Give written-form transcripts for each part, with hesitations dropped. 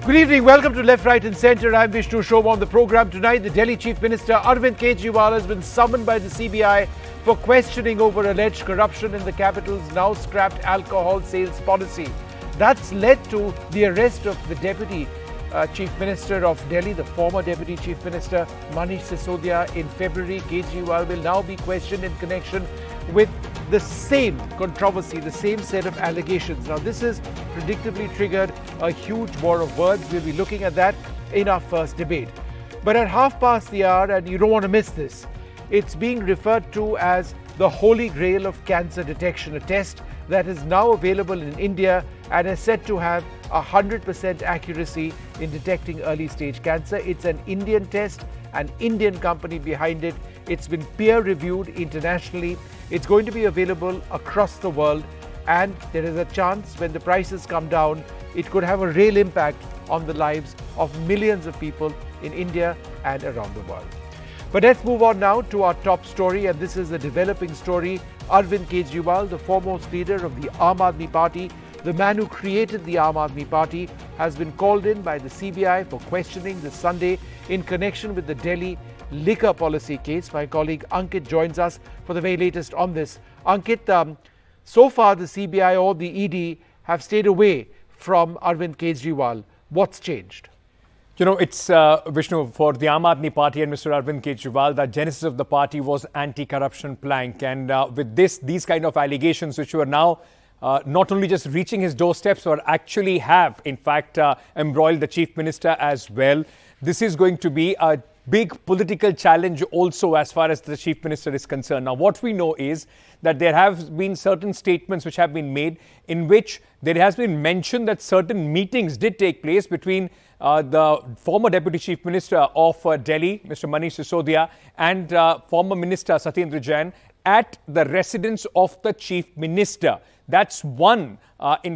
Good evening. Welcome to Left, Right and Centre. I'm Vishnu Shoma. On the programme tonight, the Delhi Chief Minister Arvind Kejriwal has been summoned by the CBI for questioning over alleged corruption in the capital's now scrapped alcohol sales policy. That's led to the arrest of the Deputy Chief Minister of Delhi, the former Deputy Chief Minister Manish Sisodia in February. Kejriwal will now be questioned in connection with the same controversy, the same set of allegations. Now, this has predictably triggered a huge war of words. We'll be looking at that in our first debate. But at half past the hour, and you don't want to miss this, it's being referred to as the holy grail of cancer detection, a test that is now available in India and is said to have 100% accuracy in detecting early stage cancer. It's an Indian test, an Indian company behind it. It's been peer reviewed internationally. It's going to be available across the world, and there is a chance when the prices come down, it could have a real impact on the lives of millions of people in India and around the world. But let's move on now to our top story, and this is a developing story. Arvind Kejriwal, the foremost leader of the Aam Aadmi Party, the man who created the Aam Aadmi Party, has been called in by the CBI for questioning this Sunday in connection with the Delhi liquor policy case. My colleague Ankit joins us for the very latest on this. Ankit, so far the CBI or the ED have stayed away from Arvind Kejriwal. What's changed? You know, it's Vishnu, for the Aam Aadmi Party and Mr. Arvind Kejriwal, the genesis of the party was anti-corruption plank. And with these kind of allegations, which were now not only just reaching his doorsteps, but actually have, in fact, embroiled the Chief Minister as well. This is going to be a big political challenge also as far as the Chief Minister is concerned. Now, what we know is that there have been certain statements which have been made in which there has been mentioned that certain meetings did take place between the former Deputy Chief Minister of Delhi, Mr. Manish Sisodia, and former Minister Satyendra Jain at the residence of the Chief Minister. That's one, connection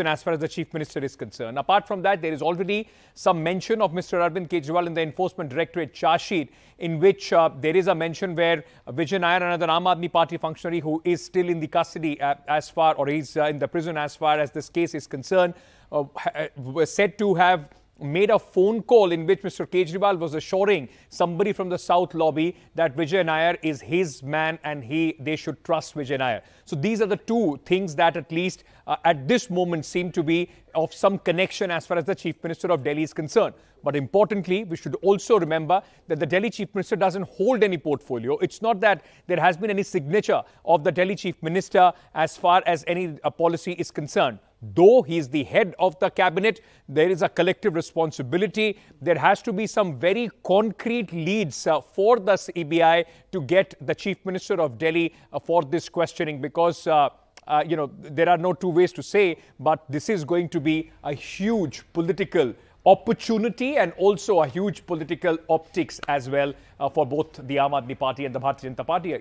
as far as the Chief Minister is concerned. Apart from that, there is already some mention of Mr. Arvind Kejriwal in the Enforcement Directorate charge sheet, in which there is a mention where Vijay Nair, another Aam Aadmi Party functionary who is still in the custody he's in the prison as far as this case is concerned, was said to have made a phone call in which Mr. Kejriwal was assuring somebody from the South lobby that Vijay Nair is his man and they should trust Vijay Nair. So these are the two things that at least at this moment seem to be of some connection as far as the Chief Minister of Delhi is concerned. But importantly, we should also remember that the Delhi Chief Minister doesn't hold any portfolio. It's not that there has been any signature of the Delhi Chief Minister as far as any policy is concerned. Though he is the head of the cabinet, there is a collective responsibility. There has to be some very concrete leads for the CBI to get the Chief Minister of Delhi for this questioning, because there are no two ways to say, but this is going to be a huge political opportunity and also a huge political optics as well for both the Aam Aadmi Party and the Bharatiya Janata Party.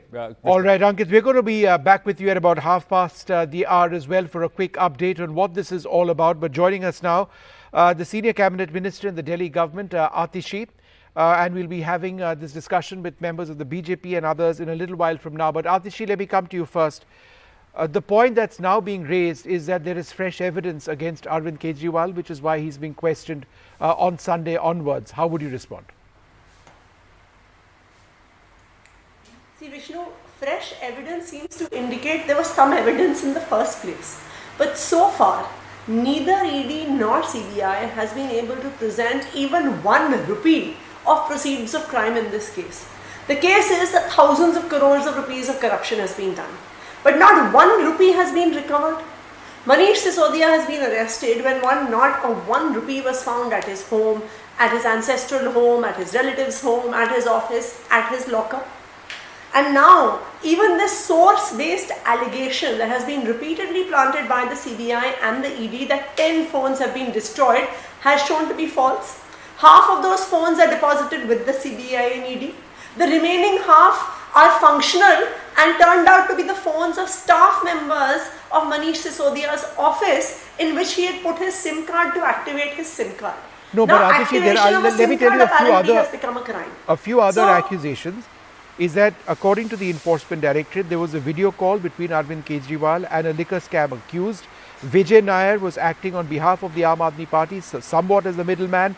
All right, Ankit, we're going to be back with you at about half past the hour as well for a quick update on what this is all about. But joining us now, the Senior Cabinet Minister in the Delhi government, Atishi, and we'll be having this discussion with members of the BJP and others in a little while from now. But Atishi, let me come to you first. The point that's now being raised is that there is fresh evidence against Arvind Kejriwal, which is why he's being questioned on Sunday onwards. How would you respond? See, Vishnu, fresh evidence seems to indicate there was some evidence in the first place. But so far, neither ED nor CBI has been able to present even 1 rupee of proceeds of crime in this case. The case is that thousands of crores of rupees of corruption has been done, but not 1 rupee has been recovered. Manish Sisodia has been arrested when not a 1 rupee was found at his home, at his ancestral home, at his relative's home, at his office, at his locker. And now, even this source-based allegation that has been repeatedly planted by the CBI and the ED that 10 phones have been destroyed has shown to be false. Half of those phones are deposited with the CBI and ED. The remaining half are functional and turned out to be the phones of staff members of Manish Sisodia's office, in which he had put his SIM card to activate his SIM card. No, now, but Atishi, let me tell you a few other accusations. Is that according to the Enforcement Directorate, there was a video call between Arvind Kejriwal and a liquor scam accused Vijay Nair was acting on behalf of the Aam Aadmi Party, so somewhat as the middleman.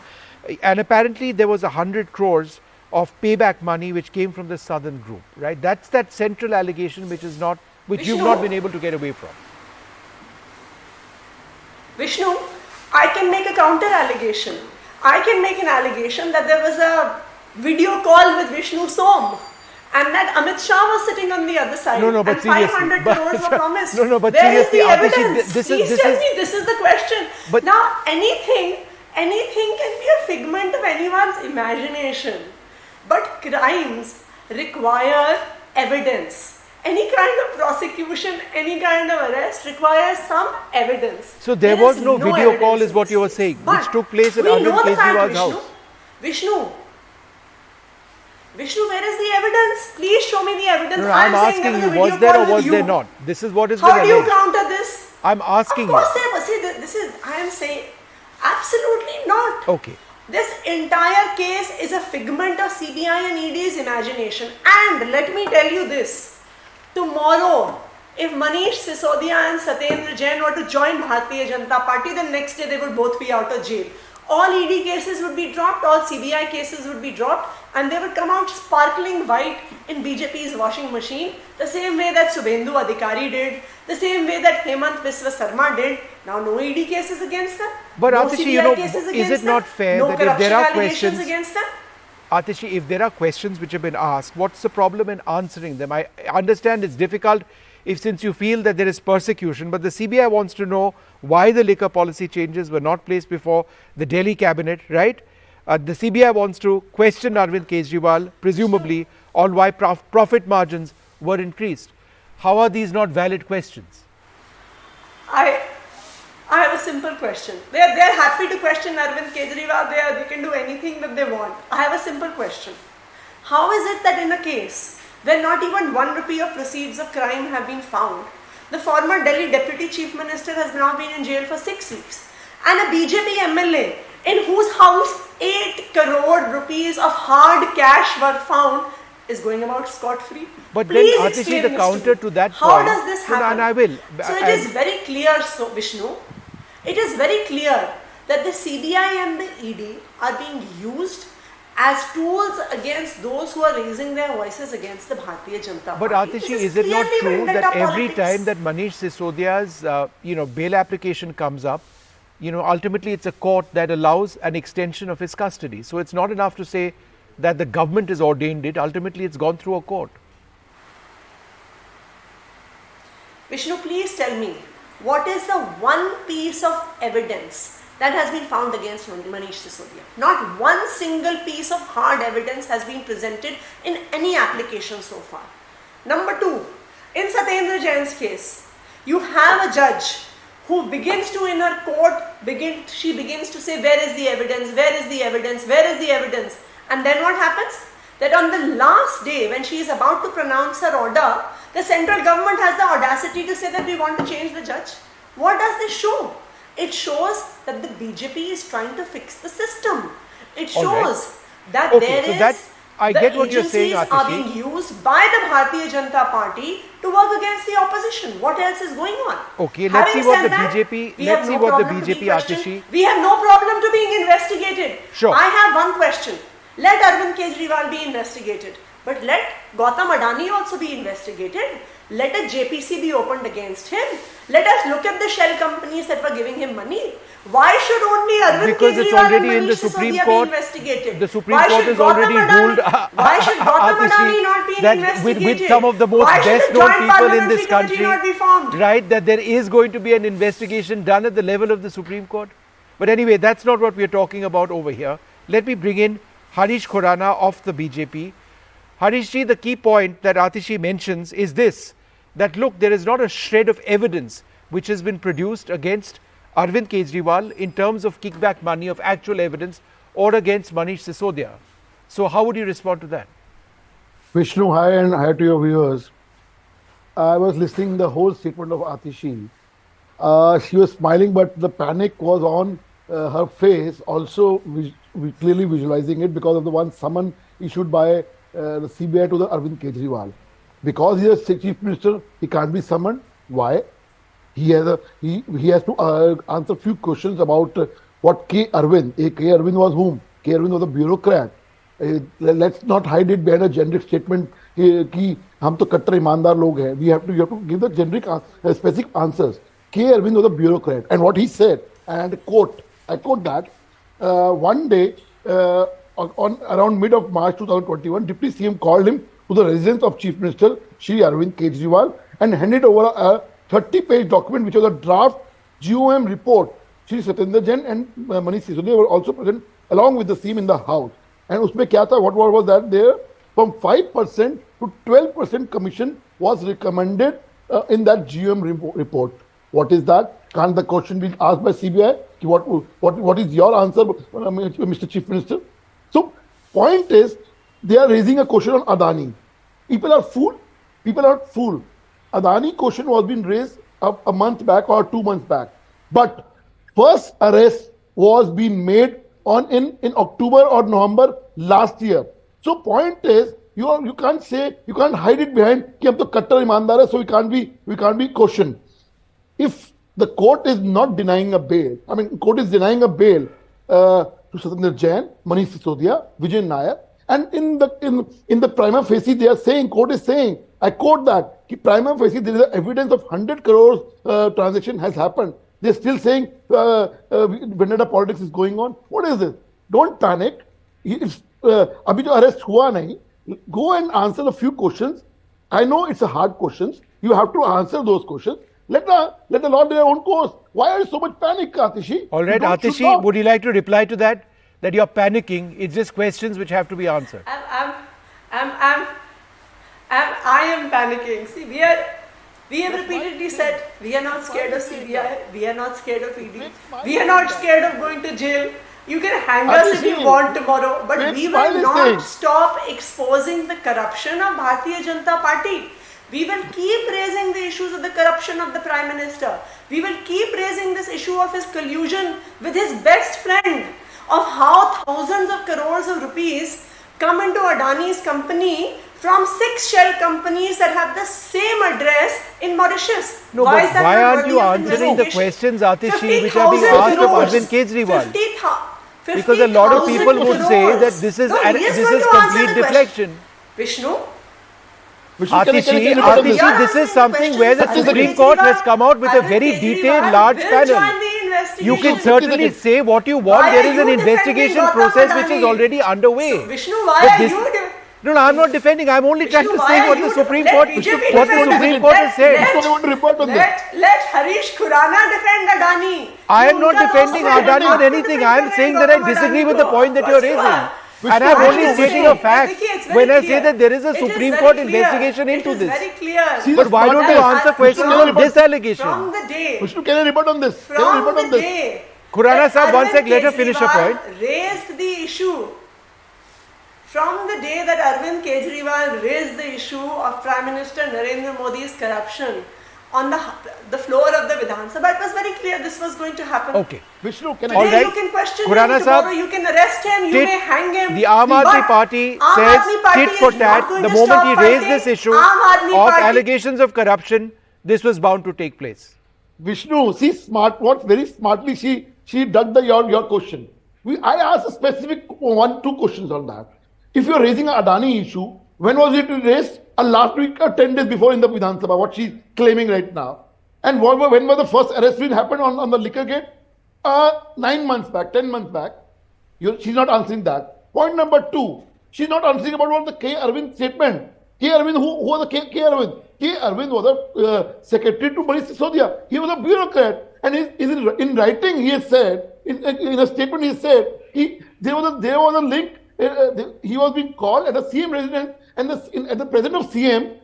And apparently there was 100 crores of payback money which came from the southern group, right? That's that central allegation which you've not been able to get away from. Vishnu, I can make a counter allegation. I can make an allegation that there was a video call with Vishnu Som and that Amit Shah was sitting on the other side No, but and seriously. 500 crores were promised. No, but Where is seriously, the Atishi, evidence? this Please tell me, this is the question. But now, anything can be a figment of anyone's imagination. But crimes require evidence. Any kind of prosecution, any kind of arrest requires some evidence. So there was is no video call evidence is what you were saying, But which took place at we Arvind know the fact, Kejriwal's house. Vishnu, where is the evidence? Please show me the evidence. No, I'm saying asking there you, was a was video there call or was with there you. not? This is what is How been do you alleged. counter this? I'm asking Of course you. there was. See, I am saying absolutely not. Okay. This entire case is a figment of CBI and ED's imagination. And let me tell you this. Tomorrow, if Manish Sisodia and Satyendra Jain were to join Bharatiya Janata Party, then next day they would both be out of jail. All ED cases would be dropped, all CBI cases would be dropped, and they would come out sparkling white in BJP's washing machine, the same way that Subhendu Adhikari did, the same way that Hemant Biswa Sarma did. Now no ED cases against them. But no Atishi, CBI cases is against it not them, fair no that if there are corruption allegations questions against them? Atishi, if there are questions which have been asked, what's the problem in answering them? I understand it's difficult since you feel that there is persecution, but the CBI wants to know why the liquor policy changes were not placed before the Delhi cabinet, right? The CBI wants to question Arvind Kejriwal, presumably, on why profit margins were increased. How are these not valid questions? I have a simple question. They're happy to question Arvind Kejriwal. They can do anything that they want. I have a simple question. How is it that in a case where not even 1 rupee of proceeds of crime have been found, the former Delhi Deputy Chief Minister has now been in jail for 6 weeks, and a BJP MLA in whose house 8 crore rupees of hard cash were found is going about scot-free? But Please then, Atishi, explain the this counter me. to that How point, does this No, happen? and I will. So it is very clear, Vishnu, it is very clear that the CBI and the ED are being used as tools against those who are raising their voices against the Bharatiya Janata But Party. Atishi, This is it not clearly true that vendetta every politics. time that Manish Sisodia's bail application comes up, ultimately it's a court that allows an extension of his custody. So it's not enough to say that the government has ordained it. Ultimately, it's gone through a court. Vishnu, please tell me, what is the one piece of evidence that has been found against Manish Sisodia? Not one single piece of hard evidence has been presented in any application so far. Number 2, in Satyendra Jain's case, you have a judge who begins to, in her court, she begins to say, where is the evidence, where is the evidence, where is the evidence? And then what happens? That on the last day, when she is about to pronounce her order, the central government has the audacity to say that we want to change the judge. What does this show? It shows that the BJP is trying to fix the system. It shows that I get what you're saying, agencies are Atishi. being used by the Bharatiya Janata Party to work against the opposition. What else is going on? Okay, let's see what the Having said BJP, that, we let's have see no what the problem to be BJP, questioned. Atishi. We have no problem to being investigated. Sure. I have one question. Let Arvind Kejriwal be investigated. But let Gautam Adani also be investigated. Let a JPC be opened against him. Let us look at the shell companies that were giving him money. Why should only Arvind Because it's Kejriwal already and in the Manish Supreme Sisodia Court. be investigated? The Supreme Why Court should has already Gautam Adani- ruled, Why should Gautam Atishi, Adani not be that investigated? with some of the most Why should best the known Joint people in Parliamentary this Committee country, not be formed? right, that there is going to be an investigation done at the level of the Supreme Court. But anyway, that's not what we're talking about over here. Let me bring in Harish Khurana of the BJP. Harish ji, the key point that Atishi mentions is this, that look, there is not a shred of evidence which has been produced against Arvind Kejriwal in terms of kickback money, of actual evidence, or against Manish Sisodia. So how would you respond to that? Vishnu, hi and hi to your viewers. I was listening the whole statement of Atishi. She was smiling, but the panic was on her face, also we clearly visualizing it because of the one summon issued by the CBI to the Arvind Kejriwal. Because he is Chief Minister, he can't be summoned. Why? he has to answer few questions about what K. Arvind. K. Arvind was whom? K. Arvind was a bureaucrat. Let's not hide it behind a generic statement कि हम तो कट्टर ईमानदार लोग हैं. You have to give the generic specific answers. K. Arvind was a bureaucrat, and what he said, and I quote that, one day on around mid of March 2021, Deputy CM called him to the residence of Chief Minister Shri Arvind Kejriwal and handed over a 30-page document which was a draft GOM report. Shri Satyendra Jain and Manish Sisodia were also present along with the CM in the house. And उसमें क्या था? What was that there? From 5% to 12% commission was recommended in that GOM report. What is that? Can't the question be asked by CBI? What is your answer, Mr. Chief Minister? So, point is, they are raising a question on Adani. People are fooled. Adani question was being raised a month back or 2 months back. But first arrest was being made in October or November last year. So point is, you can't hide it behind कि हम तो कट्टर ईमानदार है, so we can't be cautioned. If the court is not denying a bail, court is denying a bail to Satyendra Jain, Manish Sisodia, Vijay Nair, and in the prima facie they are saying, court is saying, I quote that, कि prima facie there is evidence of 100 crores transaction has happened. They're still saying vendetta politics is going on. What is this? Don't panic. अभी जो arrest हुआ नहीं, go and answer a few questions. I know it's a hard questions. You have to answer those questions. Let the law do their own course. Why are you so much panic, Atishi? All right, Atishi, would you like to reply to that? That you're panicking. It's just questions which have to be answered. I am panicking. See, we have repeatedly said we are not scared of CBI, we are not scared of ED, we are not scared of going to jail. You can hang us if you want tomorrow, but we will not stop exposing the corruption of Bharatiya Janata Party. We will keep raising the issues of the corruption of the Prime Minister. We will keep raising this issue of his collusion with his best friend, of how thousands of crores of rupees come into Adani's company from 6 shell companies that have the same address in Mauritius. No, why aren't you answering the questions, Atishi, which are being asked of Arvind Kejriwal? Because a lot of people would say that this is complete deflection. Vishnu, Atishi, this is something where the Supreme Court has come out with a very detailed, large panel. You can certainly say what you want. There is an investigation process which is already underway. So, Vishnu, why are you... No, I'm not defending. I'm only trying to say what the Supreme Court has said. Let Harish Khurana defend Adani. I am not defending Adani or anything. I am saying that I disagree with the point that you are raising. And I'm only stating a fact when I say that there is a Supreme Court investigation into this. It is very clear. But why don't you answer questions on this allegation? From the day... Vishnu, can I rebut on this? From the day... Khurana sahab, one sec, let her finish her point. Raised the issue. From the day that Arvind Kejriwal raised the issue of Prime Minister Narendra Modi's corruption on the floor of the Vidhan Sabha, it was very clear this was going to happen. Okay. Vishnu, can Today you can question him, tomorrow you can arrest him, you may hang him. The Aam Aadmi Party says tit for tat, the moment he raised this issue of allegations of corruption, this was bound to take place. Vishnu, see very smartly she dug your question. I asked a specific 2 questions on that. If you are raising an Adani issue, when was it raised? Last week or 10 days before in the Vidhan Sabha, what she's claiming right now. And when was the first arrest happened on the liquor gate? 9 months back, 10 months back. She's not answering that. Point number 2, she's not answering about the K. Arvind statement. K. Arvind, who was the K. Arvind? K. Arvind was a secretary to Manish Sisodia. He was a bureaucrat. And in writing, he has said, in a statement, he said, there was a link. He was being called at a CM residence, and at the presence of CM,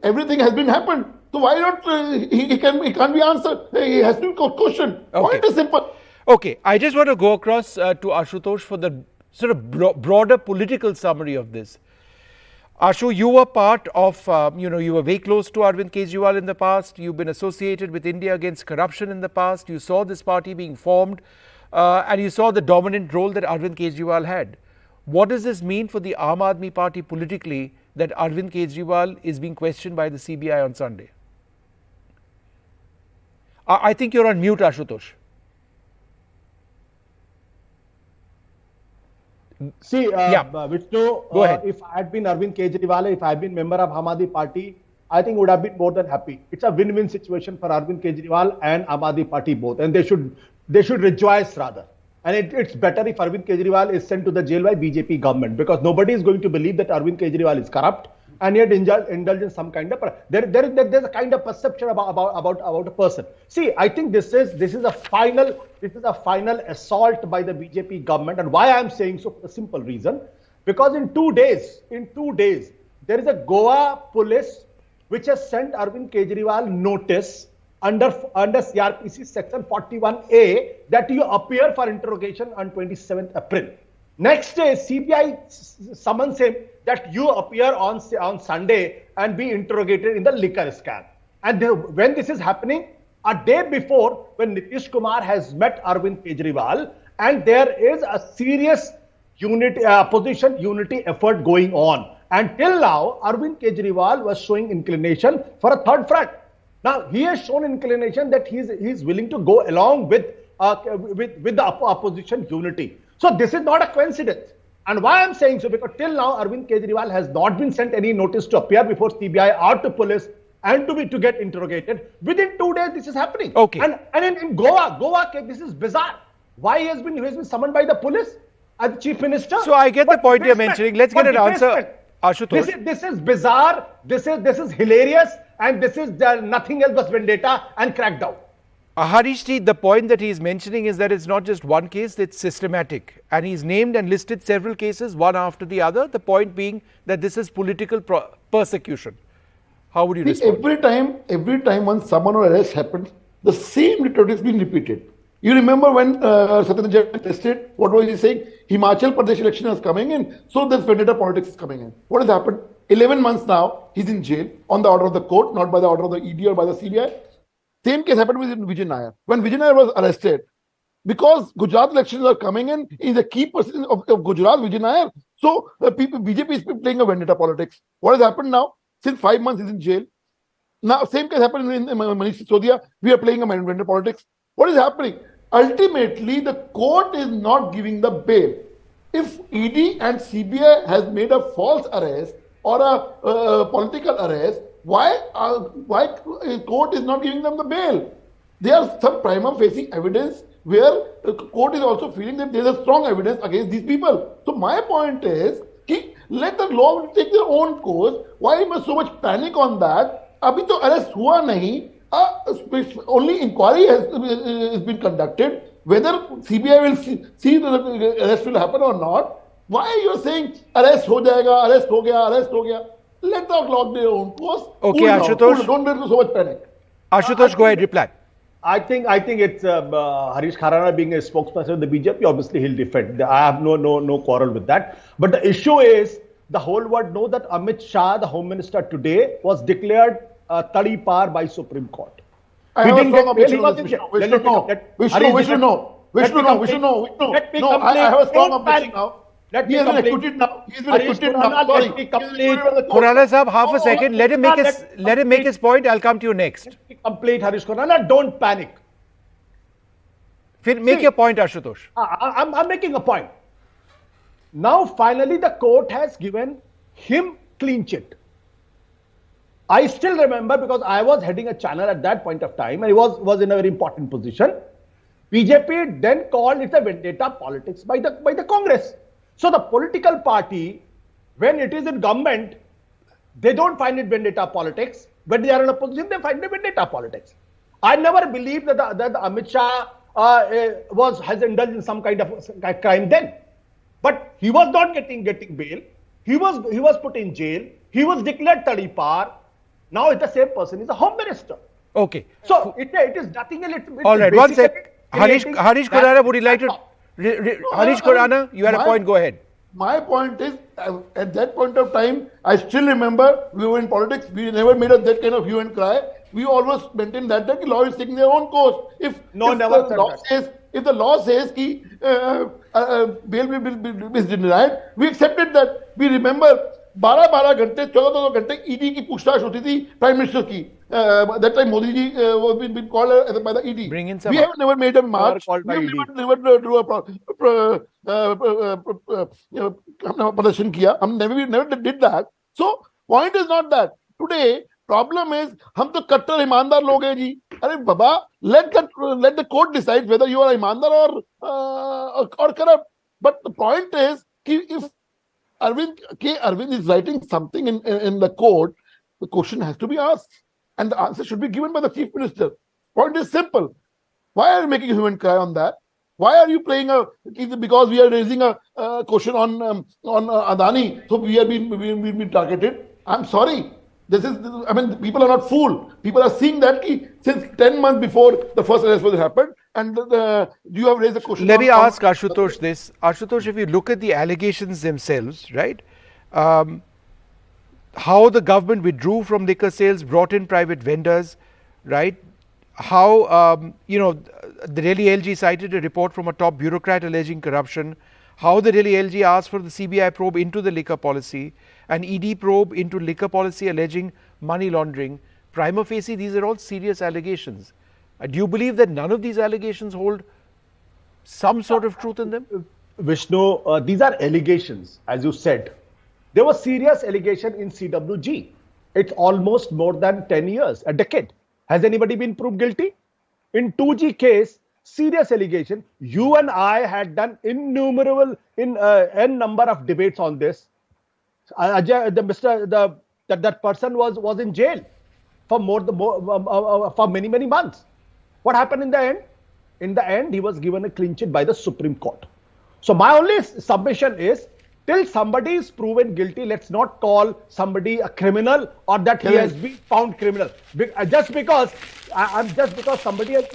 everything has been happened. So why not? He can't be answered. He has to be questioned. Okay. Point is simple. Okay, I just want to go across to Ashutosh for the sort of broader political summary of this. Ashu, you were part of, you were very close to Arvind Kejriwal in the past. You've been associated with India Against Corruption in the past. You saw this party being formed, and you saw the dominant role that Arvind Kejriwal had. What does this mean for the Aam Aadmi Party politically that Arvind Kejriwal is being questioned by the CBI on Sunday? I think you're on mute, Ashutosh. See, Vishnu, Go ahead. if I had been Arvind Kejriwal, if I had been member of Aam Aadmi Party, I think would have been more than happy. It's a win-win situation for Arvind Kejriwal and Aam Aadmi Party both, and they should rejoice rather. And it's better if Arvind Kejriwal is sent to the jail by BJP government, because nobody is going to believe that Arvind Kejriwal is corrupt and yet indulge in some kind of there's a kind of perception about a person. See, I think this is a final assault by the BJP government, and why I am saying so for a simple reason, because in 2 days there is a Goa police which has sent Arvind Kejriwal notice under CRPC section 41A that you appear for interrogation on 27th April. Next day, CBI summons him that you appear on Sunday and be interrogated in the liquor scam. And when this is happening, a day before, when Nitish Kumar has met Arvind Kejriwal, and there is a serious opposition unity effort going on. And till now, Arvind Kejriwal was showing inclination for a third front. Now, he has shown inclination that he is willing to go along with the opposition unity. So this is not a coincidence. And why I'm saying so, because till now Arvind Kejriwal has not been sent any notice to appear before CBI or to police and to get interrogated. Within 2 days, this is happening. Okay. And in Goa case, this is bizarre. Why he has been summoned by the police as the Chief Minister? So I get the point you're mentioning. Let's get an answer, Ashutosh. This is bizarre. This is hilarious, and this is nothing else but vendetta and crackdown. Harish Ji, the point that he's mentioning is that it's not just one case, it's systematic. And he's named and listed several cases, one after the other. The point being that this is political persecution. How would you respond? Every time when someone or arrest happens, the same rhetoric is being repeated. You remember when Satyendra Jain tested, what was he saying? Himachal Pradesh election is coming in, so this vendetta politics is coming in. What has happened? 11 months now, he's in jail on the order of the court, not by the order of the ED or by the CBI. Same case happened with Vijay Nair. When Vijay Nair was arrested, because Gujarat elections are coming in, he's a key person of Gujarat, Vijay Nair. So BJP is playing a vendetta politics. What has happened now? Since 5 months he's in jail. Now, same case happened in Manish Sisodia. We are playing a vendetta politics. What is happening? Ultimately, the court is not giving the bail. If ED and CBI has made a false arrest or a political arrest, why court is not giving them the bail? There are some prima facie evidence where the court is also feeling that there is a strong evidence against these people. So my point is, let the law take their own course. Why must so much panic on that? Abhi to arrest hua nahi. Only inquiry has been conducted. Whether CBI will see the arrest will happen or not. Why are you saying arrest ho jayega, arrest ho gaya? Let the law take their own course. Okay, Ashutosh. Don't get so much panic. Ashutosh, go ahead, reply. I think it's Harish Kharana being a spokesperson of the BJP. Obviously, he'll defend. I have no quarrel with that. But the issue is, the whole world knows that Amit Shah, the Home Minister today, was declared Tadi Par by Supreme Court. I have a strong objection on this. Vishnu, no. I have a strong objection now. He has been acquitted now. Sorry. Khurana Sahab, half a second. Let him make his point. I'll come to you next. Let me complete, Harish Khurana. Don't panic. Make your point, Ashutosh. I'm making a point. Now, finally, the court has given him clean chit. I still remember, because I was heading a channel at that point of time, and he was in a very important position. BJP then called it a vendetta politics by the Congress. So the political party, when it is in government, they don't find it vendetta politics. When they are in opposition, they find it vendetta politics. I never believed that Amit Shah has indulged in some kind of crime then. But he was not getting bail. He was put in jail. He was declared Tadi Par. Now it's the same person is a Home Minister. Okay. So it is nothing. All right, one sec. Harish Khurana, would you like to... Harish Khurana, you had a point, go ahead. My point is, at that point of time, I still remember we were in politics, we never made that kind of hue and cry. We always maintained that the law is taking their own course. If the law says bail is denied, we accepted that. We remember 12-12 घंटे 14-14 घंटे ED की पूछताछ होती थी prime minister की. That time Modi ji was been called by the ED. Bring in some We have never made a march. called by We ED. have never drew a हमने प्रदर्शन किया. हम never did that. So point is not that. Today problem is हम तो कट्टर ईमानदार लोग हैं जी. अरे बाबा, let the court decide whether you are ईमानदार or corrupt. But the point is कि if Arvind is writing something in the court, the question has to be asked. And the answer should be given by the Chief Minister. Point is simple. Why are you making a human cry on that? Why are you playing because we are raising a question on Adani, so we have been targeted? I'm sorry. People are not fooled. People are seeing that since 10 months before the first arrest was happened, and you have raised a question. Let me ask Ashutosh this. Ashutosh, if you look at the allegations themselves, right? How the government withdrew from liquor sales, brought in private vendors, right? How, the Delhi LG cited a report from a top bureaucrat alleging corruption. How the Delhi LG asked for the CBI probe into the liquor policy, an ED probe into liquor policy alleging money laundering. Prima facie, these are all serious allegations. Do you believe that none of these allegations hold some sort of truth in them? Vishnu, these are allegations, as you said. There was serious allegation in CWG. It's almost more than 10 years, a decade. Has anybody been proved guilty? In 2G case, serious allegation. You and I had done innumerable, n number of debates on this. That person was in jail for for many months. What happened in the end? In the end, he was given a clean chit by the Supreme Court. So my only submission is, till somebody is proven guilty, let's not call somebody a criminal or that he has been found criminal. Just because somebody has,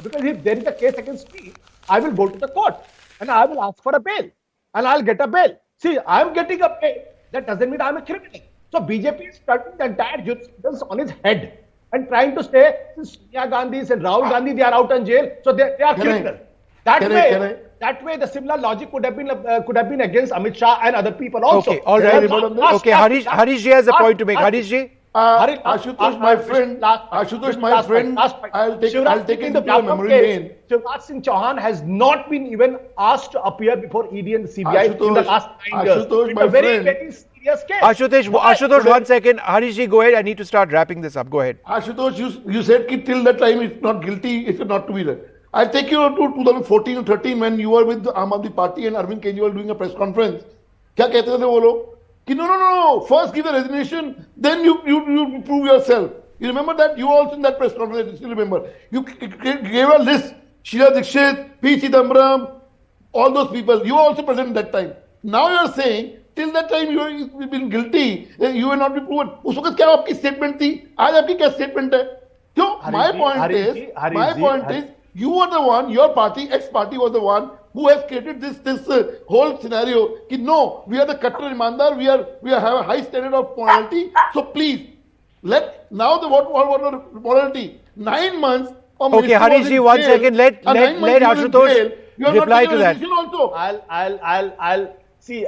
because if there is a case against me, I will go to the court and I will ask for a bail and I'll get a bail. See, I'm getting a bail. That doesn't mean I'm a criminal. So BJP is turning the entire jurisprudence on its head and trying to say, since Sonia Gandhi and Rahul Gandhi, they are out in jail, so they are criminal. That way, the similar logic could have been against Amit Shah and other people also. Okay, all right. Okay, Harish ji has a point to make. Harish ji. Ashutosh, my friend, I'll take it into a memory lane. Shivraj Singh Chauhan has not been even asked to appear before ED and CBI in the last 9 years. Ashutosh, my friend. Very serious case. Ashutosh, 1 second. Harish ji, go ahead. I need to start wrapping this up. Go ahead. Ashutosh, you said till that time it's not guilty, it's not to be there. I'll take you to 2014 or 13 when you were with the Aam Aadmi Party and Arvind Kejriwal doing a press conference. क्या कहते थे वो लोग? कि no, first give the resignation, then you prove yourself. You remember that? You also in that press conference, you still remember. You gave a list, Sheila Dikshit, P. Chidambaram, all those people. You were also present at that time. Now you are saying, till that time you have been guilty, you will not be proven. उस वक्त क्या आपकी statement थी? आज आपकी क्या statement है? So my point is, you were the one, your party, ex-party was the one who has created this whole scenario. Ki no, we are the Kattar Imandar, we have a high standard of morality. So please, what morality? 9 months. Okay, Harish ji, 1 second. Let Ashutosh reply to that. I'll see.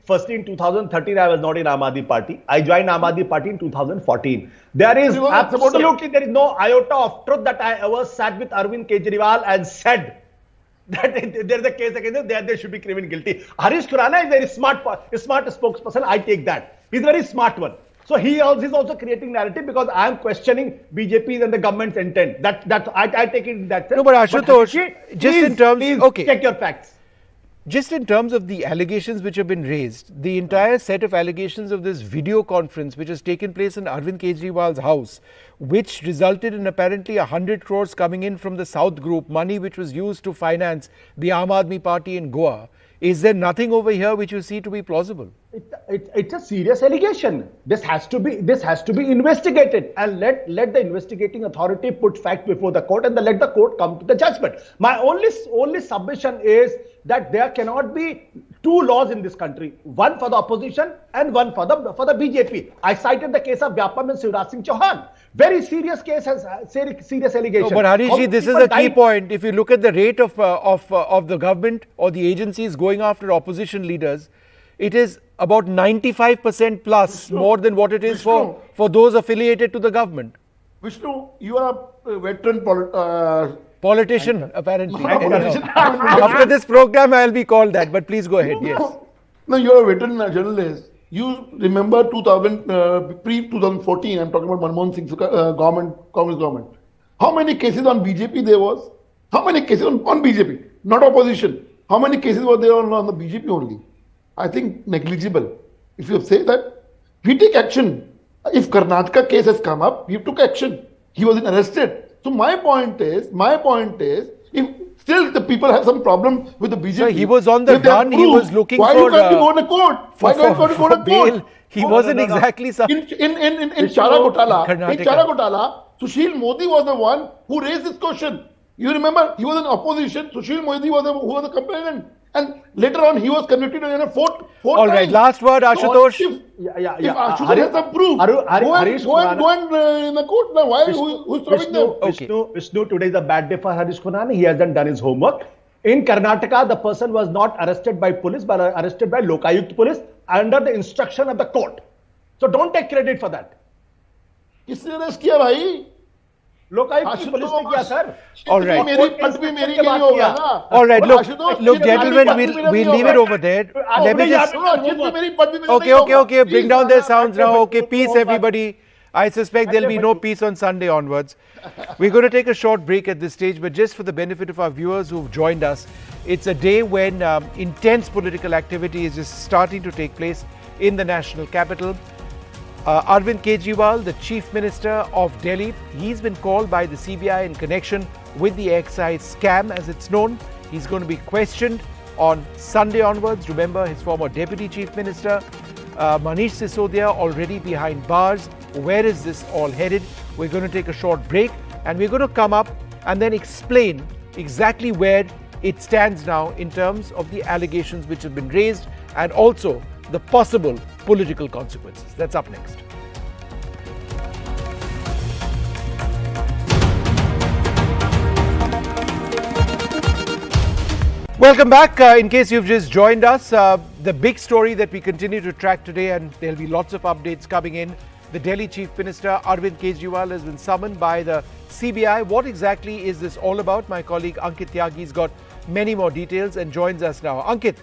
Firstly, in 2013, I was not in Aam Aadmi Party. I joined Aam Aadmi Party in 2014. There is no iota of truth that I ever sat with Arvind Kejriwal and said that there is a case against them, they should be criminally guilty. Harish Khurana is very smart spokesperson. I take that. He's a very smart one. So he's also creating narrative because I am questioning BJP's and the government's intent. I take it in that sense. No, but Ashutosh, check your facts. Just in terms of the allegations which have been raised, the entire set of allegations of this video conference which has taken place in Arvind Kejriwal's house, which resulted in apparently 100 crores coming in from the South Group, money which was used to finance the Aam Aadmi Party in Goa. Is there nothing over here which you see to be plausible? It's a serious allegation. This has to be investigated, and let the investigating authority put fact before the court and let the court come to the judgment. My only submission is that there cannot be two laws in this country, one for the opposition and one for the BJP. I cited the case of Vyapam and Shivraj Singh Chauhan. Very serious case, has serious allegation. No, but Harishji, this is a key point. If you look at the rate of the government or the agencies going after opposition leaders, it is about 95% plus more than what it is for those affiliated to the government. Vishnu, you are a veteran Politician, apparently. No, politician. After this program, I'll be called that. But please go ahead. Yes. No, you're a veteran journalist. You remember pre-2014, I'm talking about Manmohan Singh's government, Congress government. How many cases on BJP there was? How many cases on BJP? Not opposition. How many cases were there on the BJP only? I think negligible. If you say that, we take action. If Karnataka case has come up, we took action. He was arrested. So my point is, if still the people have some problem with the BJP. So he was on the run. He was looking why for. Why can't you go to court? Why can't you go to bail? He wasn't exactly. In Chara Ghotala, Sushil Modi was the one who raised this question. You remember, he was in opposition. Sushil Modi was who was the complainant. And later on, he was convicted in a fourth All right, last word, Ashutosh. If Ashutosh has some proof, go and in the court now. Why? Who's stopping them? Vishnu, today is a bad day for Harish Khurana. He hasn't done his homework. In Karnataka, the person was not arrested by police, but arrested by Lokayukt police under the instruction of the court. So don't take credit for that. किसने arrest किया भाई? Lokayukta police ने किया sir. All right. मेरी होगा ना. All right. Look, gentlemen, we'll leave it over there. Let me just. Okay. Bring down their sounds now. Okay, peace, everybody. I suspect there'll be no peace on Sunday onwards. We're going to take a short break at this stage, but just for the benefit of our viewers who've joined us, it's a day when intense political activity is just starting to take place in the national capital. Arvind Kejriwal, the Chief Minister of Delhi, he's been called by the CBI in connection with the excise scam, as it's known. He's going to be questioned on Sunday onwards. Remember, his former Deputy Chief Minister, Manish Sisodia, already behind bars. Where is this all headed? We're going to take a short break and we're going to come up and then explain exactly where it stands now in terms of the allegations which have been raised and also the possible political consequences. That's up next. Welcome back. In case you've just joined us, the big story that we continue to track today, and there'll be lots of updates coming in. The Delhi Chief Minister Arvind Kejriwal has been summoned by the CBI. What exactly is this all about? My colleague Ankit Tyagi's got many more details and joins us now. Ankit.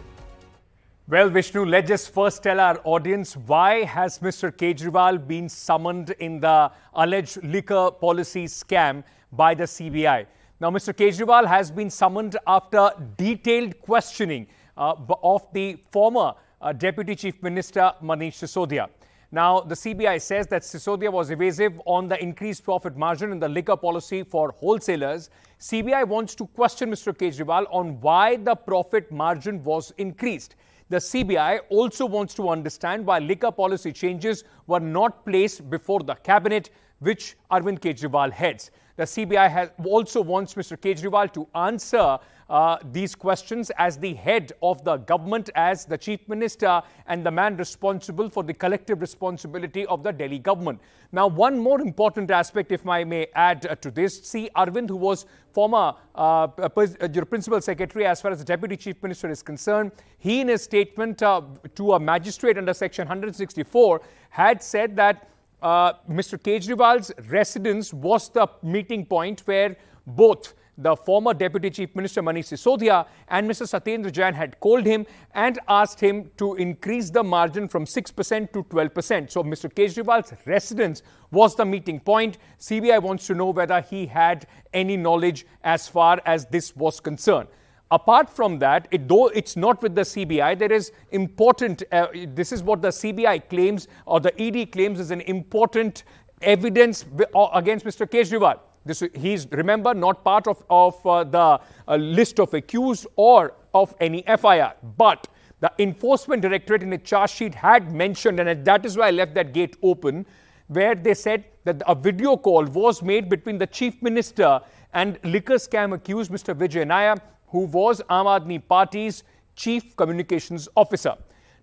Well, Vishnu, let's just first tell our audience, why has Mr. Kejriwal been summoned in the alleged liquor policy scam by the CBI? Now, Mr. Kejriwal has been summoned after detailed questioning of the former Deputy Chief Minister Manish Sisodia. Now, the CBI says that Sisodia was evasive on the increased profit margin in the liquor policy for wholesalers. CBI wants to question Mr. Kejriwal on why the profit margin was increased. The CBI also wants to understand why liquor policy changes were not placed before the cabinet, which Arvind Kejriwal heads. The CBI also wants Mr. Kejriwal to answer these questions as the head of the government, as the Chief Minister and the man responsible for the collective responsibility of the Delhi government. Now, one more important aspect, if I may add to this, see, Arvind, who was former Principal Secretary as far as the Deputy Chief Minister is concerned, he in his statement to a magistrate under Section 164 had said that Mr. Kejriwal's residence was the meeting point where both the former Deputy Chief Minister Manish Sisodia and Mr. Satyendra Jain had called him and asked him to increase the margin from 6% to 12%. So Mr. Kejriwal's residence was the meeting point. CBI wants to know whether he had any knowledge as far as this was concerned. Apart from that, though it's not with the CBI, there is important, this is what the CBI claims or the ED claims is an important evidence against Mr. Kejriwal. He's, remember, not part of the list of accused or of any FIR. But the Enforcement Directorate in a charge sheet had mentioned, and that is why I left that gate open, where they said that a video call was made between the Chief Minister and liquor scam accused Mr. Vijay Nair, who was Aam Aadmi Party's Chief Communications Officer.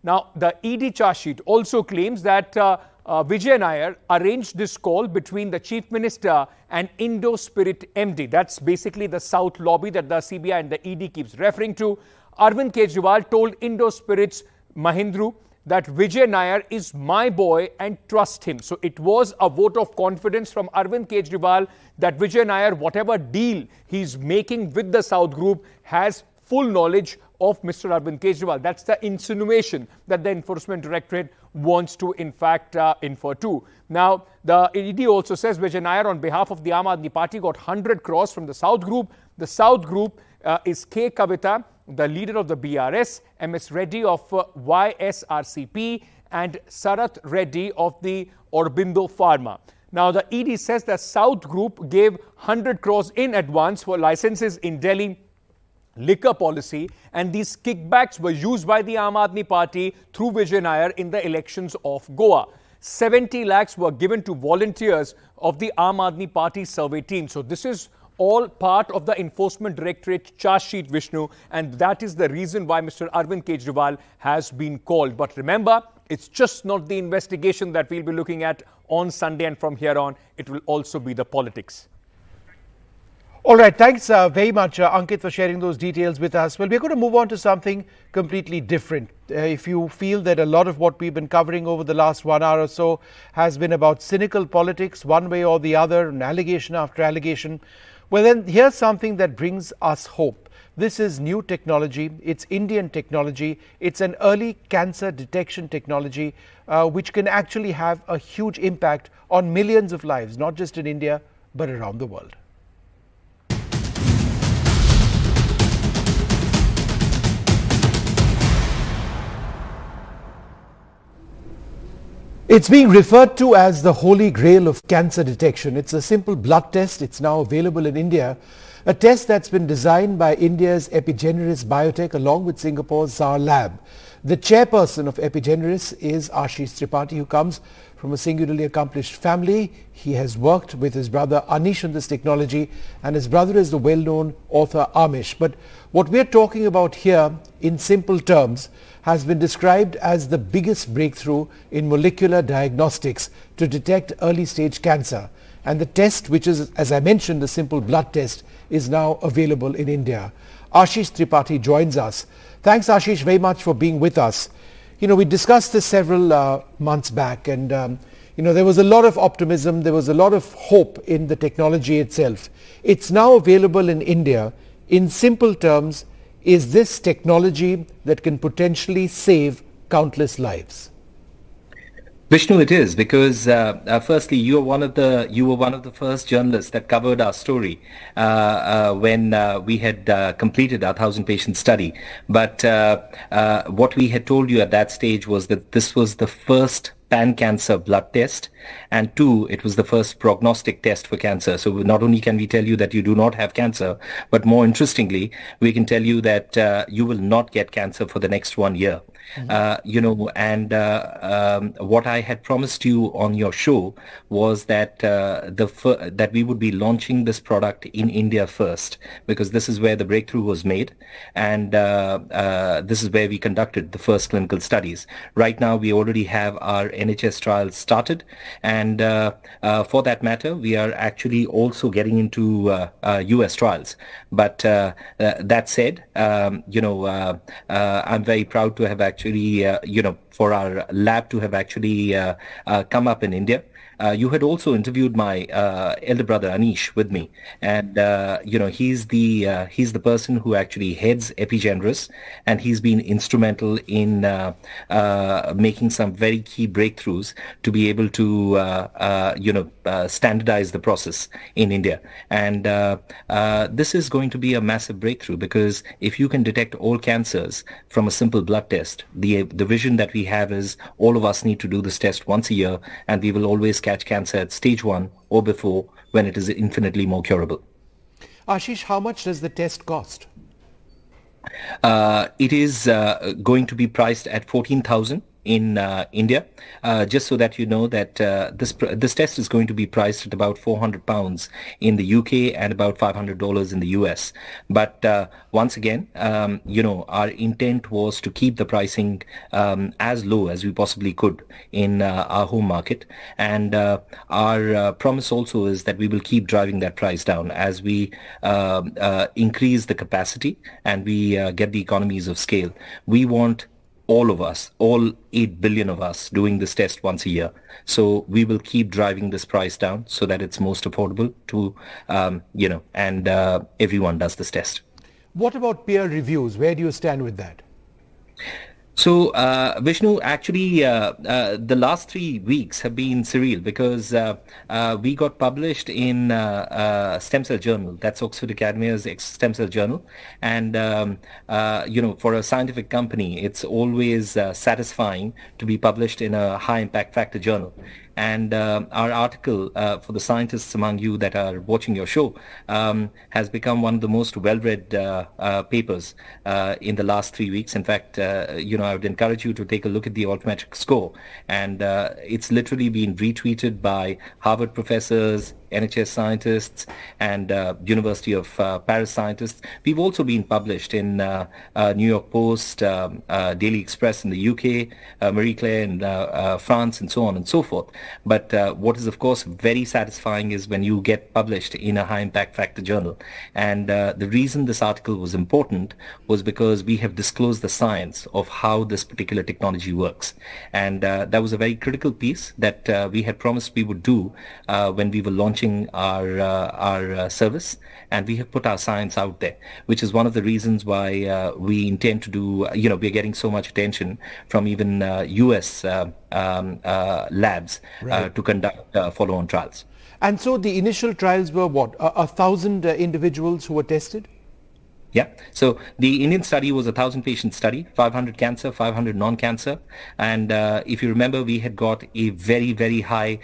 Now, the ED charge sheet also claims that Vijay Nair arranged this call between the Chief Minister and Indo-Spirit MD. That's basically the South lobby that the CBI and the ED keeps referring to. Arvind Kejriwal told Indo-Spirit's Mahindru, that Vijay Nair is my boy and trust him. So it was a vote of confidence from Arvind Kejriwal that Vijay Nair, whatever deal he's making with the South Group, has full knowledge of Mr. Arvind Kejriwal. That's the insinuation that the Enforcement Directorate wants to, in fact, infer to. Now, the ED also says Vijay Nair, on behalf of the Aam Aadmi Party, got 100 crores from the South Group. The South Group is K. Kavita, the leader of the BRS, MS Reddy of YSRCP, and Sarath Reddy of the Aurobindo Pharma. Now, the ED says the South Group gave 100 crores in advance for licenses in Delhi liquor policy, and these kickbacks were used by the Aam Aadmi Party through Vijay Nair in the elections of Goa. 70 lakhs were given to volunteers of the Aam Aadmi Party survey team. So this is all part of the Enforcement Directorate charge sheet, Vishnu, and that is the reason why Mr. Arvind Kejriwal has been called. But remember, it's just not the investigation that we'll be looking at on Sunday, and from here on, it will also be the politics. All right, thanks very much, Ankit, for sharing those details with us. Well, we're going to move on to something completely different. If you feel that a lot of what we've been covering over the last 1 hour or so has been about cynical politics, one way or the other, and allegation after allegation, well, then here's something that brings us hope. This is new technology. It's Indian technology. It's an early cancer detection technology, which can actually have a huge impact on millions of lives, not just in India, but around the world. It's being referred to as the holy grail of cancer detection. It's a simple blood test. It's now available in India. A test that's been designed by India's Epigeneris Biotech along with Singapore's Zar Lab. The chairperson of Epigeneris is Ashish Tripathi, who comes from a singularly accomplished family. He has worked with his brother Anish on this technology, and his brother is the well-known author Amish. But what we're talking about here, in simple terms, has been described as the biggest breakthrough in molecular diagnostics to detect early-stage cancer. And the test, which is, as I mentioned, a simple blood test, is now available in India. Ashish Tripathi joins us. Thanks, Ashish, very much for being with us. You know, we discussed this several months back, and there was a lot of optimism, there was a lot of hope in the technology itself. It's now available in India. In simple terms, is this technology that can potentially save countless lives? Vishnu, it is, because firstly, you were one of the first journalists that covered our story when we had completed our 1,000-patient study. But what we had told you at that stage was that this was the first pan-cancer blood test, and two, it was the first prognostic test for cancer. So not only can we tell you that you do not have cancer, but more interestingly, we can tell you that you will not get cancer for the next 1 year. What I had promised you on your show was that that we would be launching this product in India first, because this is where the breakthrough was made, and this is where we conducted the first clinical studies. Right now, we already have our NHS trials started, and for that matter, we are actually also getting into US trials. But that said, I'm very proud to have actually, for our lab to have actually come up in India. You had also interviewed my elder brother Anish with me, and he's the person who actually heads Epigeneris, and he's been instrumental in making some very key breakthroughs to be able to standardize the process in India. And this is going to be a massive breakthrough, because if you can detect all cancers from a simple blood test, the vision that we have is all of us need to do this test once a year, and we will always catch cancer at stage 1 or before, when it is infinitely more curable. Ashish, how much does the test cost? It is going to be priced at 14,000 in India, just so that you know that this test is going to be priced at about £400 in the UK and about $500 in the US. But once again, our intent was to keep the pricing as low as we possibly could in our home market, and our promise also is that we will keep driving that price down as we increase the capacity and we get the economies of scale. We want all of us, all 8 billion of us doing this test once a year. So we will keep driving this price down so that it's most affordable to, and everyone does this test. What about peer reviews? Where do you stand with that? So, Vishnu, actually, the last 3 weeks have been surreal because we got published in Stem Cell Journal. That's Oxford Academia's Stem Cell Journal. And, for a scientific company, it's always satisfying to be published in a high impact factor journal. And our article for the scientists among you that are watching your show has become one of the most well-read papers in the last 3 weeks. In fact, I would encourage you to take a look at the altmetric score. And it's literally been retweeted by Harvard professors, NHS scientists, and University of Paris scientists. We've also been published in New York Post, Daily Express in the UK, Marie Claire in France, and so on and so forth. But what is, of course, very satisfying is when you get published in a high impact factor journal. And the reason this article was important was because we have disclosed the science of how this particular technology works. And that was a very critical piece that we had promised we would do when we were launching our service, and we have put our science out there, which is one of the reasons why we intend to do, we're getting so much attention from even US labs to conduct follow-on trials. And so the initial trials were what, 1,000 individuals who were tested? Yeah. So the Indian study was a 1,000-patient study, 500 cancer, 500 non-cancer. And if you remember, we had got a very, very high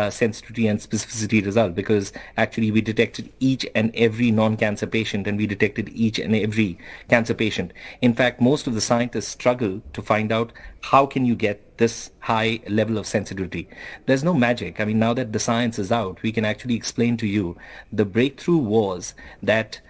sensitivity and specificity result because actually we detected each and every non-cancer patient and we detected each and every cancer patient. In fact, most of the scientists struggle to find out how can you get this high level of sensitivity. There's no magic. I mean, now that the science is out, we can actually explain to you the breakthrough was that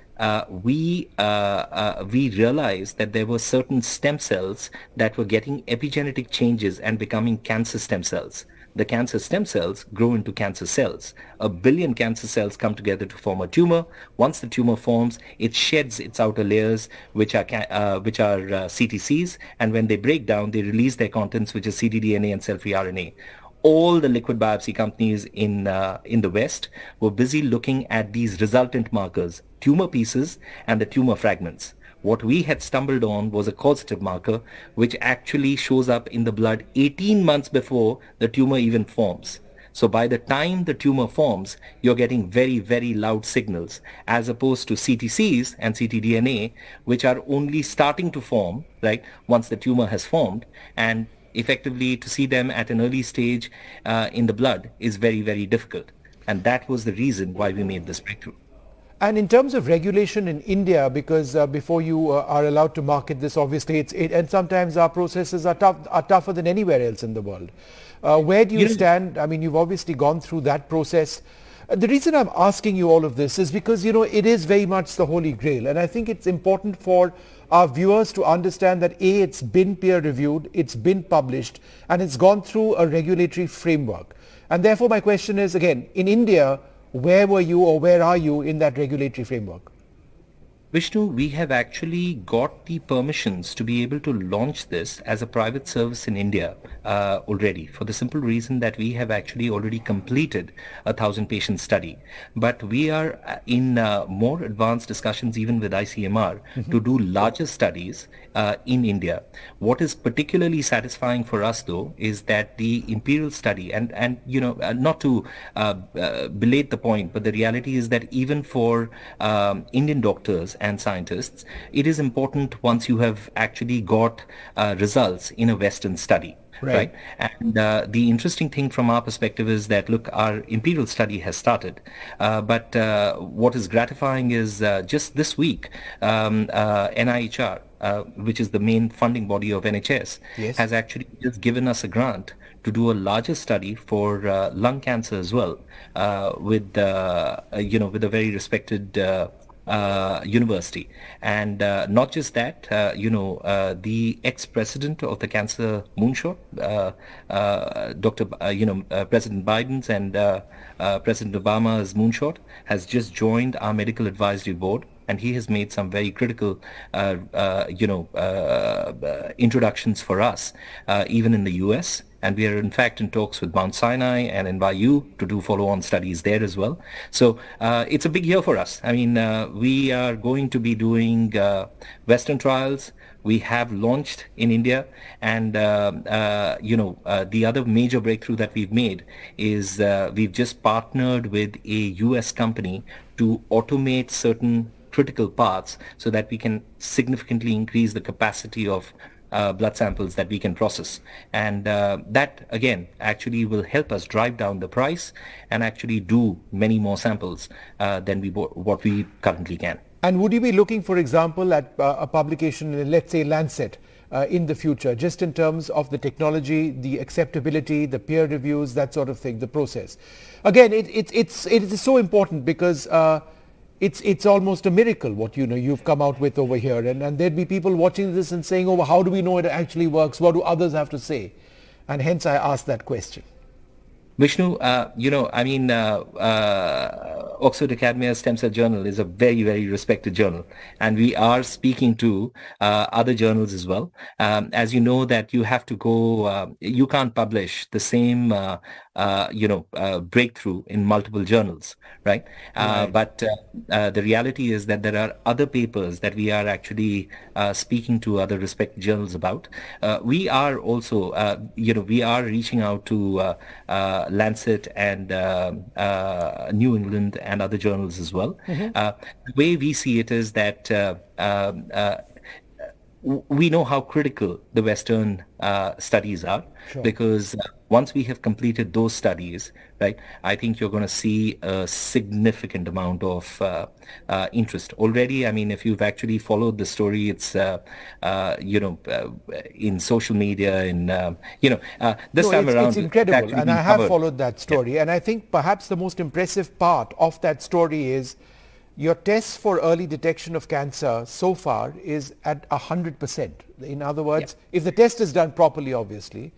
we realized that there were certain stem cells that were getting epigenetic changes and becoming cancer stem cells. The cancer stem cells grow into cancer cells. 1 billion cancer cells come together to form a tumor. Once the tumor forms, it sheds its outer layers, which are CTCs, and when they break down, they release their contents, which is ctDNA and cell-free RNA. All the liquid biopsy companies in the West were busy looking at these resultant markers, tumor pieces and the tumor fragments. What we had stumbled on was a causative marker, which actually shows up in the blood 18 months before the tumor even forms. So by the time the tumor forms, you're getting very, very loud signals, as opposed to CTCs and ctDNA, which are only starting to form, right, once the tumor has formed, and effectively to see them at an early stage in the blood is very, very difficult. And that was the reason why we made this breakthrough. And in terms of regulation in India, because before you are allowed to market this, obviously, and sometimes our processes are tougher than anywhere else in the world. Where do you stand? I mean, you've obviously gone through that process. The reason I'm asking you all of this is because, it is very much the holy grail. And I think it's important for our viewers to understand that A, it's been peer reviewed, it's been published, and it's gone through a regulatory framework. And therefore, my question is, again, in India, where were you or where are you in that regulatory framework? Vishnu, we have actually got the permissions to be able to launch this as a private service in India already, for the simple reason that we have actually already completed a 1,000-patient study. But we are in more advanced discussions even with ICMR to do larger studies in India. What is particularly satisfying for us, though, is that the imperial study, and not to belate the point, but the reality is that even for Indian doctors and scientists, it is important once you have actually got results in a Western study. Right. And the interesting thing from our perspective is that, look, our imperial study has started. But what is gratifying is just this week, NIHR, which is the main funding body of NHS, has actually just given us a grant to do a larger study for lung cancer as well, with a very respected university. And not just that, the ex-president of the cancer moonshot, President Biden's and President Obama's moonshot, has just joined our medical advisory board. and he has made some very critical, introductions for us, even in the US. And we are in fact in talks with Mount Sinai and NYU to do follow-on studies there as well. So it's a big year for us. I mean, we are going to be doing Western trials. We have launched in India, and the other major breakthrough that we've made is we've just partnered with a US company to automate certain critical parts so that we can significantly increase the capacity of blood samples that we can process. And that, again, actually will help us drive down the price and actually do many more samples than what we currently can. And would you be looking, for example, at a publication in, let's say, Lancet in the future, just in terms of the technology, the acceptability, the peer reviews, that sort of thing, the process? Again, it is so important because it's almost a miracle what you've come out with over here, and there'd be people watching this and saying, oh, how do we know it actually works? What do others have to say? And hence I asked that question. Vishnu, Oxford Academia Stem Cell Journal is a very, very respected journal, and we are speaking to other journals as well. As you know, that you have to go, you can't publish the same, breakthrough in multiple journals, right? But the reality is that there are other papers that we are actually speaking to other respected journals about. We are also, we are reaching out to Lancet and New England and other journals as well. The way we see it is that we know how critical the Western studies are, because once we have completed those studies, right, I think you're going to see a significant amount of interest already. I mean, if you've actually followed the story, it's in social media, this time around, it's incredible, and I have followed that story. And I think perhaps the most impressive part of that story is your tests for early detection of cancer so far is at 100%. In other words, if the test is done properly, obviously,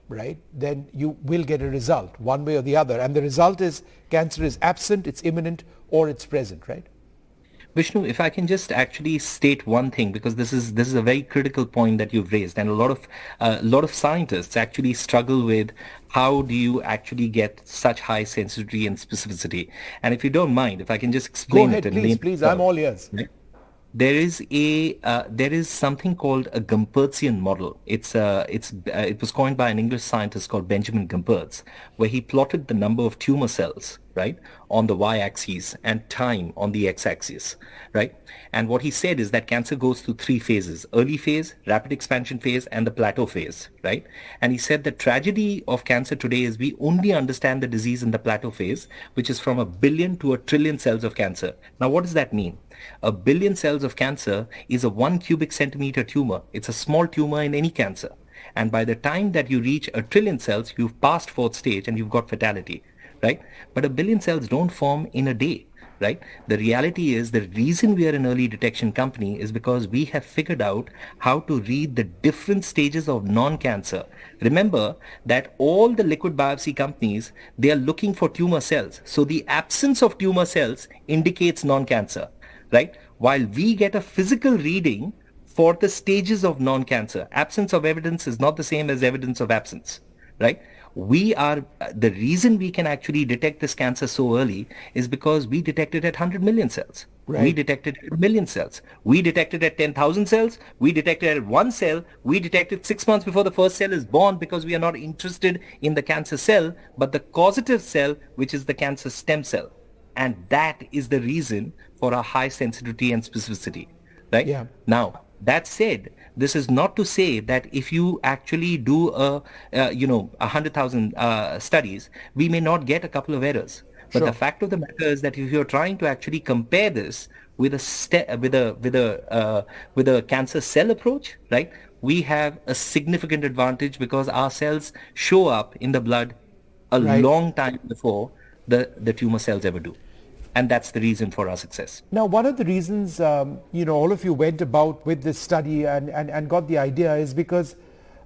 right, then you will get a result one way or the other. And the result is cancer is absent, it's imminent, or it's present, right? Vishnu, if I can just actually state one thing, because this is a very critical point that you've raised, and a lot of scientists actually struggle with how do you actually get such high sensitivity and specificity. And if you don't mind, if I can just explain it. Go ahead, please, I'm all ears. Right? There is something called a Gompertzian model. It was coined by an English scientist called Benjamin Gompertz, where he plotted the number of tumor cells, right, on the y-axis and time on the x-axis, right? And what he said is that cancer goes through three phases: early phase, rapid expansion phase, and the plateau phase, right? And he said the tragedy of cancer today is we only understand the disease in the plateau phase, which is from 1 billion to 1 trillion cells of cancer. Now, what does that mean? 1 billion cells of cancer is a 1 cubic centimeter tumor. It's a small tumor in any cancer. And by the time that you reach 1 trillion cells, you've passed fourth stage and you've got fatality, right? But 1 billion cells don't form in a day, right? The reality is the reason we are an early detection company is because we have figured out how to read the different stages of non-cancer. Remember that all the liquid biopsy companies, they are looking for tumor cells. So the absence of tumor cells indicates non-cancer, right? While we get a physical reading for the stages of non-cancer. Absence of evidence is not the same as evidence of absence, right? The reason we can actually detect this cancer so early is because we detect it at 100 million cells. Right. We detected at 1 million cells. We detected at 10,000 cells. We detected at 1 cell. We detected 6 months before the first cell is born, because we are not interested in the cancer cell, but the causative cell, which is the cancer stem cell. And that is the reason for our high sensitivity and specificity, right? Yeah. Now, that said, this is not to say that if you actually do 100,000 studies, we may not get a couple of errors. But the fact of the matter is that if you're trying to actually compare this with a cancer cell approach, right, we have a significant advantage because our cells show up in the blood a long time before the tumor cells ever do. And that's the reason for our success. Now, one of the reasons, all of you went about with this study and got the idea is because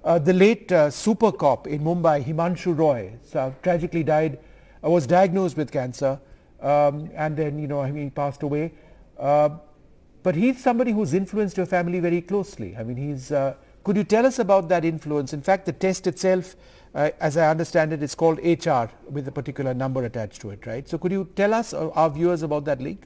the late super cop in Mumbai, Himanshu Roy, tragically was diagnosed with cancer, and then, he passed away. But he's somebody who's influenced your family very closely. I mean, could you tell us about that influence? In fact, the test itself, as I understand it, is called HR with a particular number attached to it, right? So could you tell us, our viewers, about that link?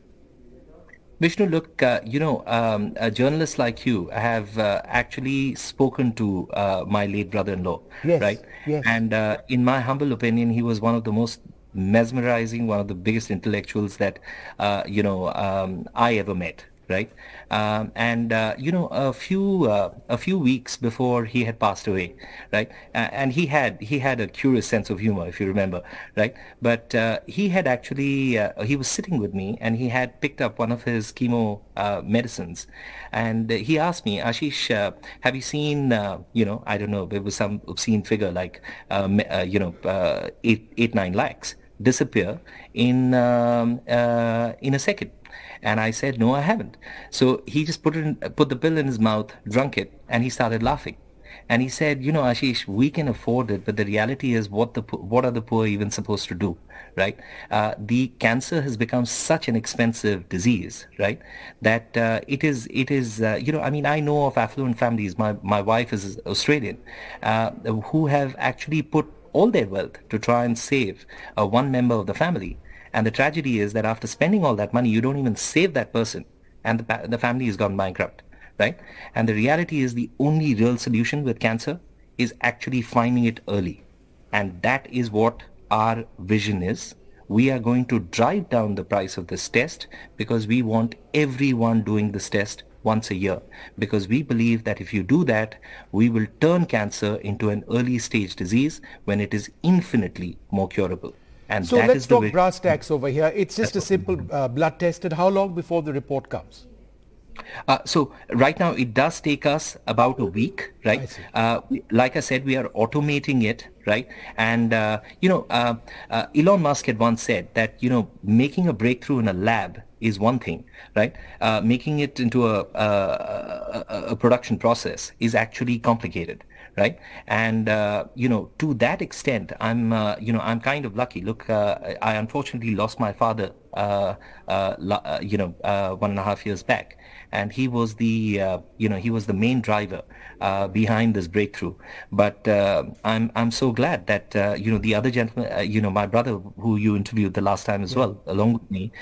Vishnu, look, journalists like you have actually spoken to my late brother-in-law, Yes, right? yes. And in my humble opinion, he was one of the most mesmerizing, one of the biggest intellectuals that, I ever met, right? A few weeks before he had passed away, right? And he had a curious sense of humor, if you remember, right? But he had actually he was sitting with me, and he had picked up one of his chemo medicines, and he asked me, Ashish, have you seen I don't know, there was some obscene figure like 8-9 lakhs disappear in a second. And I said, no, I haven't. So he just put the pill in his mouth, drunk it, and he started laughing. And he said, Ashish, we can afford it, but the reality is, what are the poor even supposed to do, right? The cancer has become such an expensive disease, right? That it is. I know of affluent families. My wife is Australian, who have actually put all their wealth to try and save one member of the family. And the tragedy is that after spending all that money, you don't even save that person, and the family has gone bankrupt, right? And the reality is, the only real solution with cancer is actually finding it early. And that is what our vision is. We are going to drive down the price of this test because we want everyone doing this test once a year, because we believe that if you do that, we will turn cancer into an early stage disease when it is infinitely more curable. And So that let's is the talk way. brass tacks over here. It's just a simple blood test. And how long before the report comes? So right now it does take us about a week, right? I see. Like I said, we are automating it, right? And Elon Musk had once said that making a breakthrough in a lab is one thing, right? Making it into a production process is actually complicated, right? And to that extent, I'm kind of lucky. Look, I unfortunately lost my father 1.5 years back, and he was the main driver behind this breakthrough. But I'm so glad that the other gentleman, my brother who you interviewed the last time as well, along with me,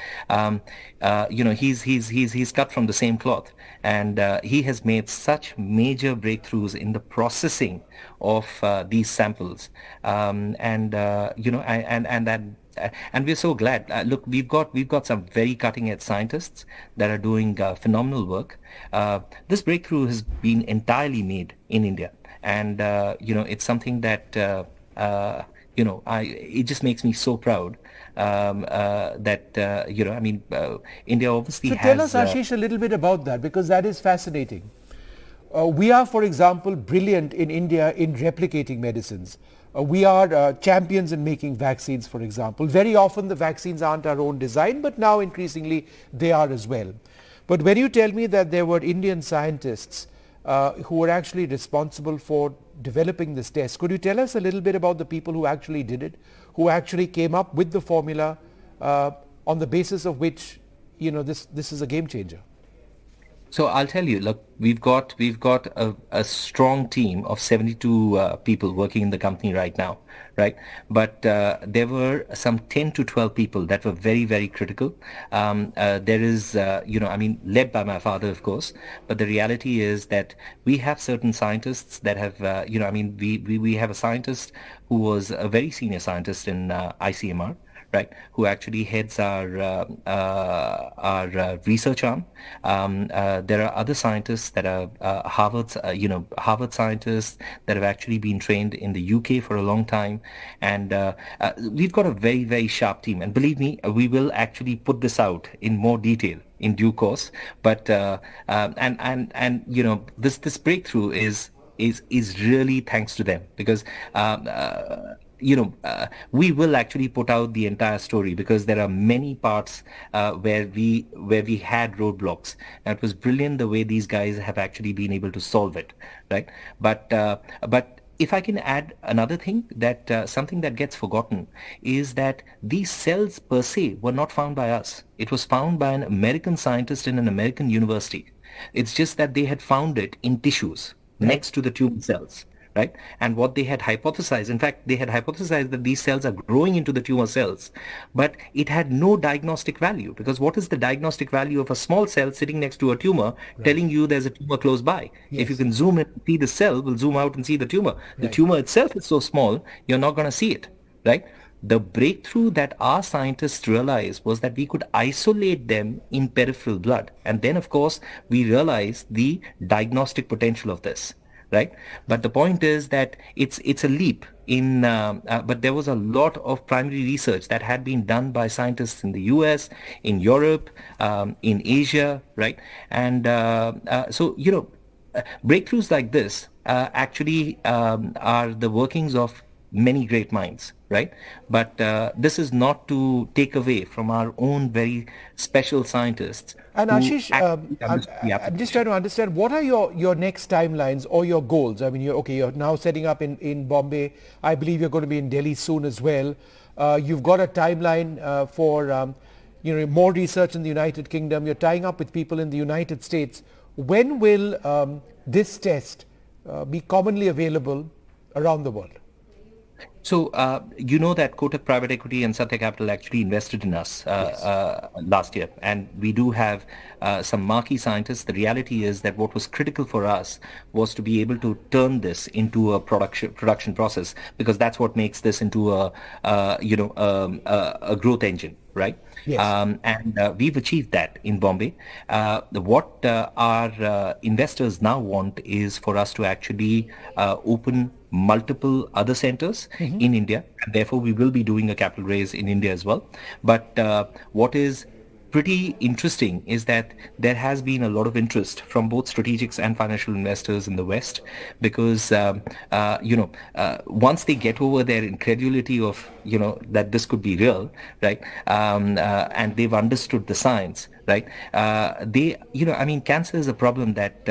he's cut from the same cloth, and he has made such major breakthroughs in the processing of these samples, and we're so glad. Look, we've got some very cutting-edge scientists that are doing phenomenal work. This breakthrough has been entirely made in India, and it's something that it just makes me so proud that India obviously So has. tell us, Ashish, a little bit about that, because that is fascinating. We are, for example, brilliant in India in replicating medicines. We are champions in making vaccines, for example. Very often the vaccines aren't our own design, but now increasingly they are as well. But when you tell me that there were Indian scientists who were actually responsible for developing this test, could you tell us a little bit about the people who actually did it, who actually came up with the formula on the basis of which this is a game changer? So I'll tell you, look, we've got a strong team of 72 people working in the company right now, right? But there were some 10 to 12 people that were very, very critical. There is, led by my father, of course. But the reality is that we have certain scientists that have, we have a scientist who was a very senior scientist in ICMR. Right, who actually heads our research arm. There are other scientists that are Harvard scientists that have actually been trained in the UK for a long time, and we've got a very, very sharp team. And believe me, we will actually put this out in more detail in due course. But this breakthrough is really thanks to them, because. We will actually put out the entire story, because there are many parts where we had roadblocks, and it was brilliant the way these guys have actually been able to solve it, right? But if I can add another thing, that something that gets forgotten is that these cells per se were not found by us. It was found by an American scientist in an American university. It's just that they had found it in tissues next to the tumor cells, right? And what they had hypothesized, in fact, they had hypothesized that these cells are growing into the tumor cells, but it had no diagnostic value, because what is the diagnostic value of a small cell sitting next to a tumor telling you there's a tumor close by? If you can zoom in and see the cell, we'll zoom out and see the tumor. The tumor itself is so small, you're not going to see it, right? The breakthrough that our scientists realized was that we could isolate them in peripheral blood. And then, of course, we realized the diagnostic potential of this, right? But the point is that it's a leap in, but there was a lot of primary research that had been done by scientists in the US, in Europe, in Asia, right? And so, breakthroughs like this actually are the workings of many great minds, right? But this is not to take away from our own very special scientists. And Ashish, I'm just trying to understand, what are your next timelines or your goals? I mean, you're now setting up in Bombay. I believe you're going to be in Delhi soon as well. You've got a timeline for more research in the United Kingdom. You're tying up with people in the United States. When will this test be commonly available around the world? So, you know that Kotak Private Equity and Satya Capital actually invested in us last year, and we do have some marquee scientists. The reality is that what was critical for us was to be able to turn this into a production process, because that's what makes this into a growth engine, right? Yes. And we've achieved that in Bombay. What our investors now want is for us to actually open multiple other centers in India, and therefore we will be doing a capital raise in India as well. But what is pretty interesting is that there has been a lot of interest from both strategics and financial investors in the West, because once they get over their incredulity of that this could be real, right, and they've understood the science, right, cancer is a problem that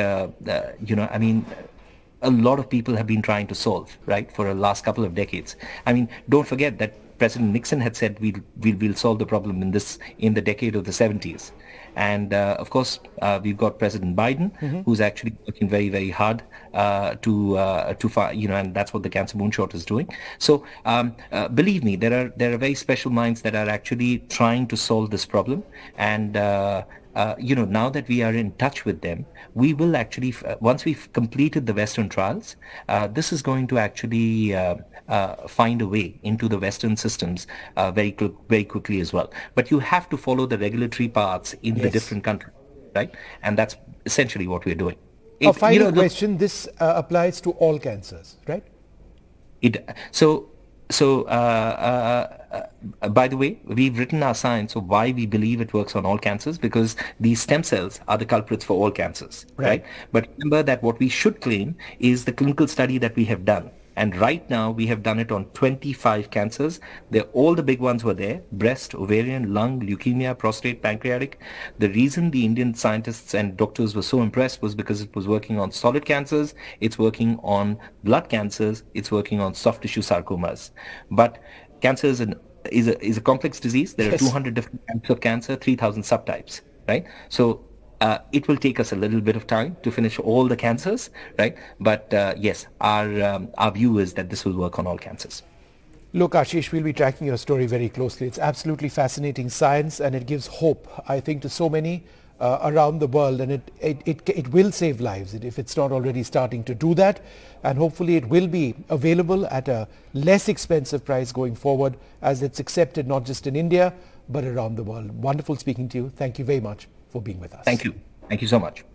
a lot of people have been trying to solve, right, for the last couple of decades. I mean, don't forget that President Nixon had said we'll solve the problem in the decade of the 70s. And of course, we've got President Biden, who's actually working very, very hard to find, and that's what the Cancer Moonshot is doing. So believe me, there are very special minds that are actually trying to solve this problem. And now that we are in touch with them, we will actually, once we've completed the Western trials, this is going to actually find a way into the Western systems very quickly as well. But you have to follow the regulatory paths in the different countries, right? And that's essentially what we're doing. A final question, this applies to all cancers, right? By the way, we've written our science of why we believe it works on all cancers, because these stem cells are the culprits for all cancers, right? But remember that what we should claim is the clinical study that we have done. And right now, we have done it on 25 cancers. All the big ones were there: breast, ovarian, lung, leukemia, prostate, pancreatic. The reason the Indian scientists and doctors were so impressed was because it was working on solid cancers, it's working on blood cancers, it's working on soft tissue sarcomas. But cancer is a complex disease. There are 200 different types of cancer, 3,000 subtypes, right? So it will take us a little bit of time to finish all the cancers, right? But yes, our view is that this will work on all cancers. Look, Ashish, we'll be tracking your story very closely. It's absolutely fascinating science, and it gives hope, I think, to so many around the world, and it will save lives if it's not already starting to do that. And hopefully it will be available at a less expensive price going forward, as it's accepted not just in India, but around the world. Wonderful speaking to you. Thank you very much for being with us. Thank you. Thank you so much.